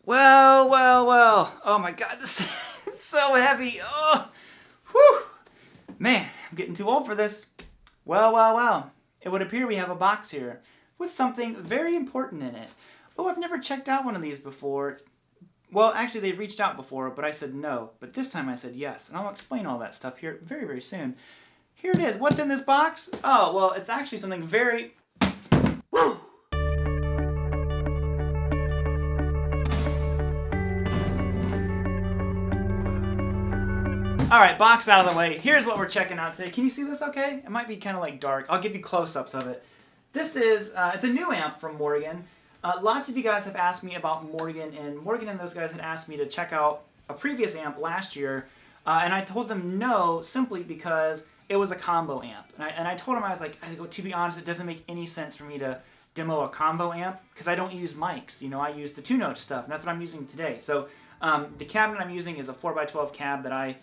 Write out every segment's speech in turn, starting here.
Well, well, well. Oh my god, this is so heavy. Oh, whew. Man, I'm getting too old for this. Well, well, well. It would appear we have a box here with something very important in it. Oh, I've never checked out one of these before. Well, actually, they've reached out before, but I said no. But this time I said yes, and I'll explain all that stuff here very, very soon. Here it is. What's in this box? Oh, well, it's actually something very... Woo! Alright, box out of the way. Here's what we're checking out today. Can you see this okay? It might be kind of like dark. I'll give you close-ups of it. This is, it's a new amp from Morgan. Lots of you guys have asked me about Morgan, and Morgan and those guys had asked me to check out a previous amp last year, and I told them no, simply because it was a combo amp. And I told them, I was like, to be honest, it doesn't make any sense for me to demo a combo amp, because I don't use mics. You know, I use the 2-note stuff, and that's what I'm using today. So the cabinet I'm using is a 4x12 cab that I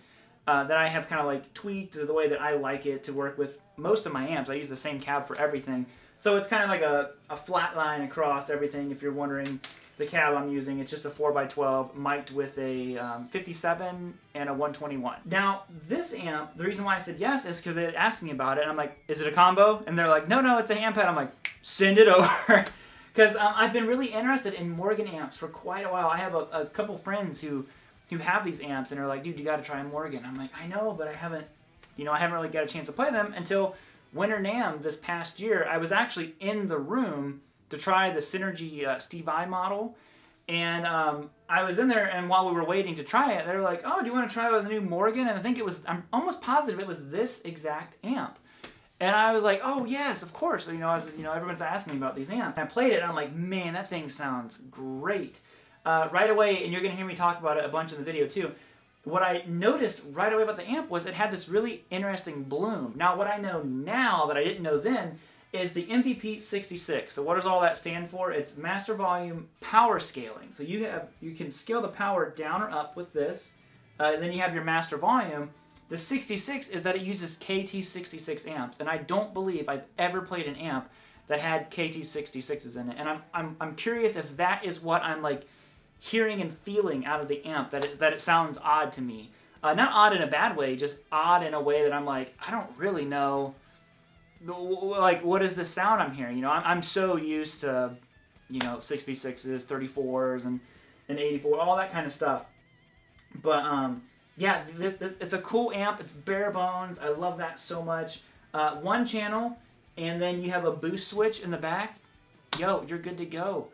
have kind of like tweaked the way that I like it to work with most of my amps. I use the same cab for everything. So it's kind of like a flat line across everything. If you're wondering, the cab I'm using, it's just a 4x12 mic'd with a 57 and a 121. Now, this amp, the reason why I said yes is because they asked me about it. And I'm like, is it a combo? And they're like, no, it's a amp pad. I'm like, send it over. Because I've been really interested in Morgan amps for quite a while. I have a couple friends who have these amps and are like, dude, you got to try Morgan. I'm like, I know, but I haven't really got a chance to play them until Winter NAMM this past year. I was actually in the room to try the Synergy Steve I model, and I was in there, and while we were waiting to try it, they were like, oh, do you want to try the new Morgan? And I think it was, I'm almost positive it was this exact amp. And I was like, oh yes, of course. So, everyone's asking me about these amps. And I played it, and I'm like, man, that thing sounds great. Right away, and you're going to hear me talk about it a bunch in the video too, what I noticed right away about the amp was it had this really interesting bloom. Now, what I know now that I didn't know then is the MVP66. So what does all that stand for? It's master volume power scaling. So you can scale the power down or up with this. Then you have your master volume. The 66 is that it uses KT66 amps, and I don't believe I've ever played an amp that had KT66s in it. And I'm curious if that is what I'm like hearing and feeling out of the amp, that it sounds odd to me. Not odd in a bad way, just odd in a way that I'm like, I don't really know, like, what is the sound I'm hearing? I'm so used to, 6v6s, 34s, and 84, all that kind of stuff. But, yeah, it's a cool amp. It's bare bones. I love that so much. One channel, and then you have a boost switch in the back. Yo, you're good to go.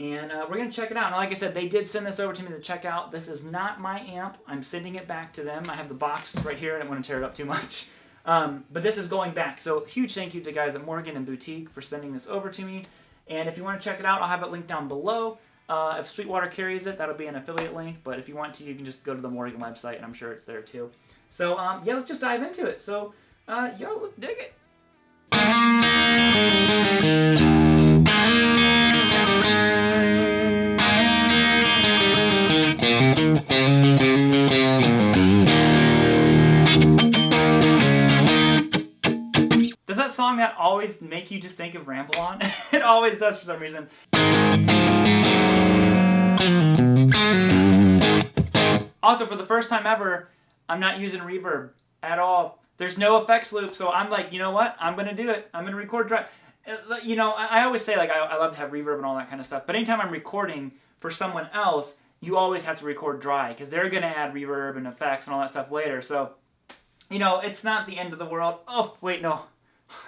And we're going to check it out. And like I said, they did send this over to me to check out. This is not my amp. I'm sending it back to them. I have the box right here. I don't want to tear it up too much. But this is going back. So huge thank you to the guys at Morgan and Boutique for sending this over to me. And if you want to check it out, I'll have it linked down below. If Sweetwater carries it, that'll be an affiliate link. But if you want to, you can just go to the Morgan website, and I'm sure it's there too. So yeah, let's just dive into it. So yo, let's dig it. Does that song that always make you just think of Ramble On? It always does for some reason. Also, for the first time ever, I'm not using reverb at all. There's no effects loop, so I'm like, you know what? I'm going to do it. I'm going to record dry. I always say, like, I love to have reverb and all that kind of stuff, but anytime I'm recording for someone else, you always have to record dry, because they're going to add reverb and effects and all that stuff later. So, it's not the end of the world. Oh, wait, no.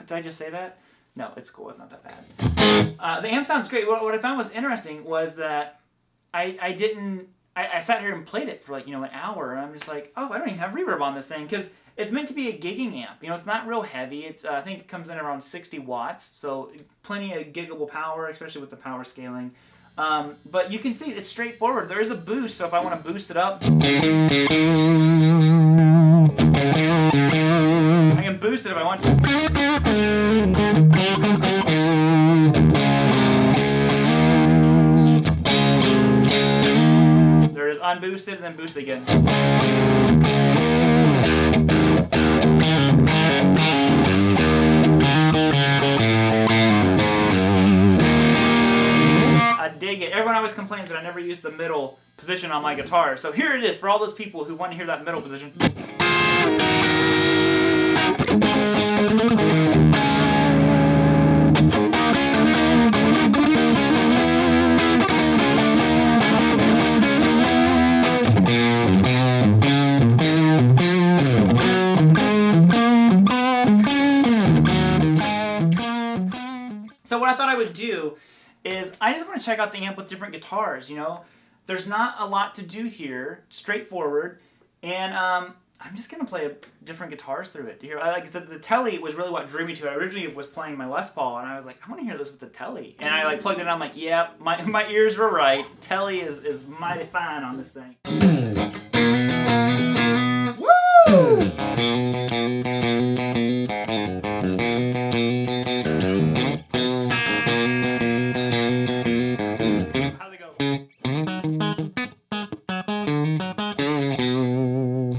Did I just say that? No, it's cool. It's not that bad. The amp sounds great. What I found was interesting was that I sat here and played it for like, an hour, and I'm just like, oh, I don't even have reverb on this thing, because it's meant to be a gigging amp. It's not real heavy. It's I think it comes in around 60 watts, so plenty of giggable power, especially with the power scaling. But you can see it's straightforward. There is a boost, so if I want to boost it up, I can boost it if I want to. There is unboosted and then boosted again. I dig it. Everyone always always complains that I never use the middle position on my guitar. So here it is for all those people who want to hear that middle position. So what I thought I would do is I just want to check out the amp with different guitars, you know. There's not a lot to do here, straightforward, and I'm just going to play different guitars through it. Like the Telly was really what drew me to it. I originally was playing my Les Paul, and I was like, I want to hear this with the Telly. And I like plugged it in, I'm like, yeah, my ears were right. Telly is mighty fine on this thing. Woo!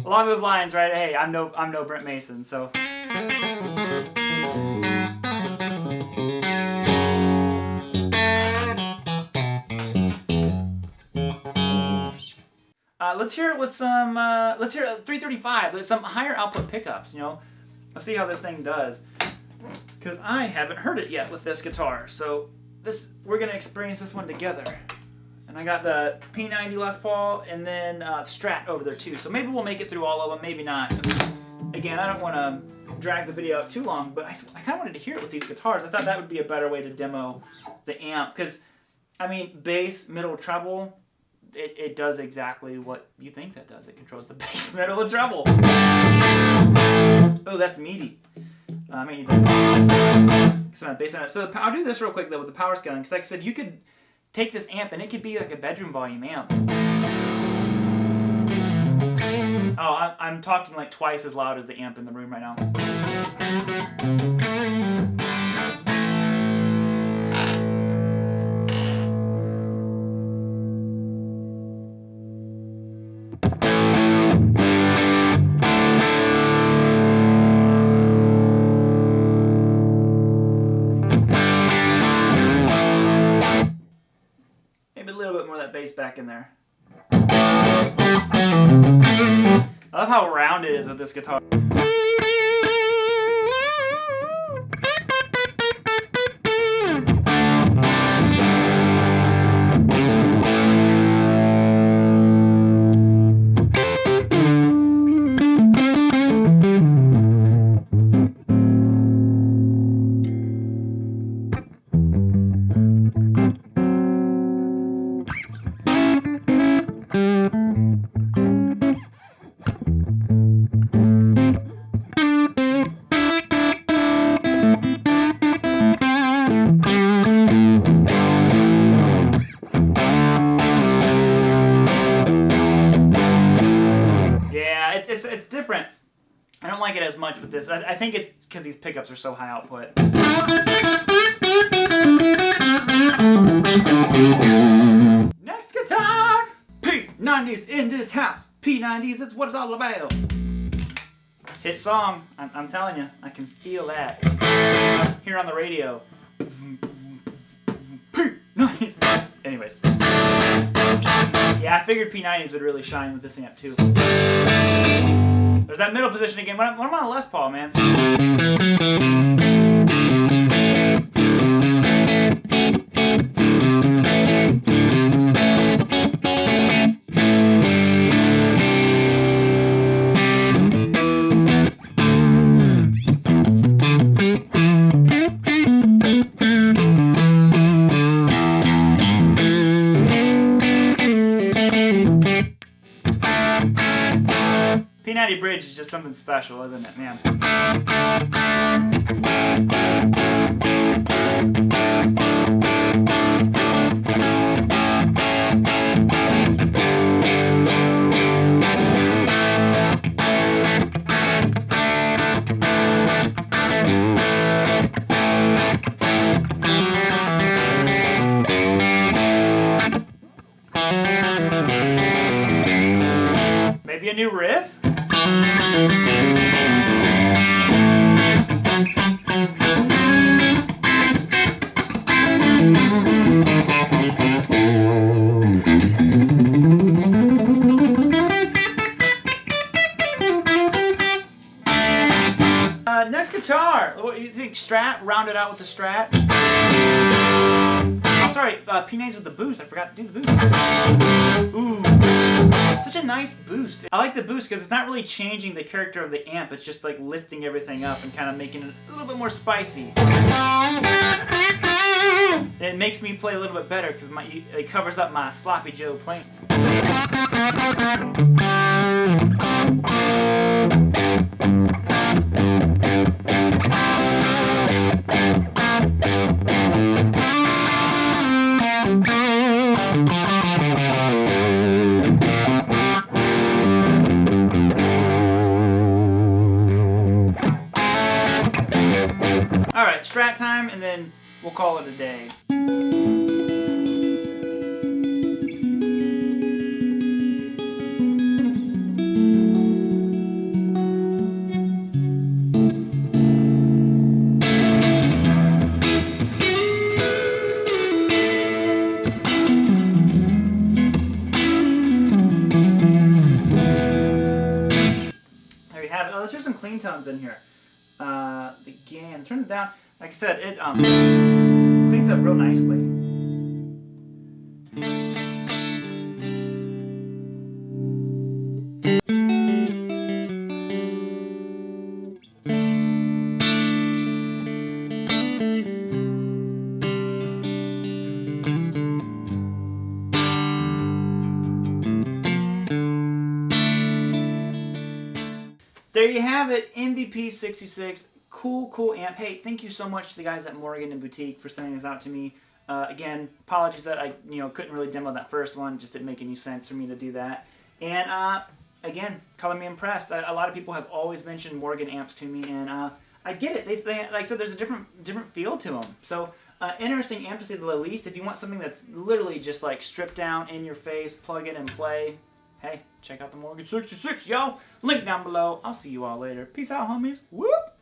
Along those lines, right? Hey, I'm no Brent Mason, so. Let's hear it with some. Let's hear it 335 with some higher output pickups. You know, let's see how this thing does. Because I haven't heard it yet with this guitar, so we're gonna experience this one together. And I got the P90 Les Paul and then Strat over there too. So maybe we'll make it through all of them, maybe not. Again, I don't want to drag the video out too long, but I kind of wanted to hear it with these guitars. I thought that would be a better way to demo the amp. Because, I mean, bass, middle, treble, it does exactly what you think that does. It controls the bass, middle, and treble. Oh, that's meaty. I mean, so I'll do this real quick though with the power scaling. Because like I said, you could take this amp and it could be like a bedroom volume amp. Oh, I'm talking like twice as loud as the amp in the room right now. Maybe a little bit more of that bass back in there. I love how round it is with this guitar. It's different. I don't like it as much with this. I think it's because these pickups are so high output. Next guitar! P90s in this house. P90s, it's what it's all about. Hit song. I'm telling you, I can feel that. Here on the radio. P90s. Anyways. Yeah, I figured P90s would really shine with this amp too. There's that middle position again. When I'm on a Les Paul, man. P90 bridge is just something special, isn't it, man? Maybe a new riff? guitar. What do you think? Strat? Round it out with the Strat. Oh, sorry. P9's with the boost. I forgot to do the boost. Ooh. Such a nice boost. I like the boost because it's not really changing the character of the amp. It's just like lifting everything up and kind of making it a little bit more spicy. And it makes me play a little bit better because it covers up my sloppy Joe playing. Alright, Strat time, and then we'll call it a day. There you have it. Oh, let's hear some clean tones in here. Again, turn it down. Like I said, it cleans up real nicely. There you have it, MVP66. Cool amp. Hey, thank you so much to the guys at Morgan and Boutique for sending this out to me. Again, apologies that I couldn't really demo that first one. Just didn't make any sense for me to do that. And again, color me impressed. A lot of people have always mentioned Morgan amps to me, and I get it. They like I said, there's a different feel to them. So interesting amp to say the least. If you want something that's literally just like stripped down, in your face, plug in and play. Hey, check out the Morgan 66, yo. Link down below. I'll see you all later. Peace out, homies. Whoop.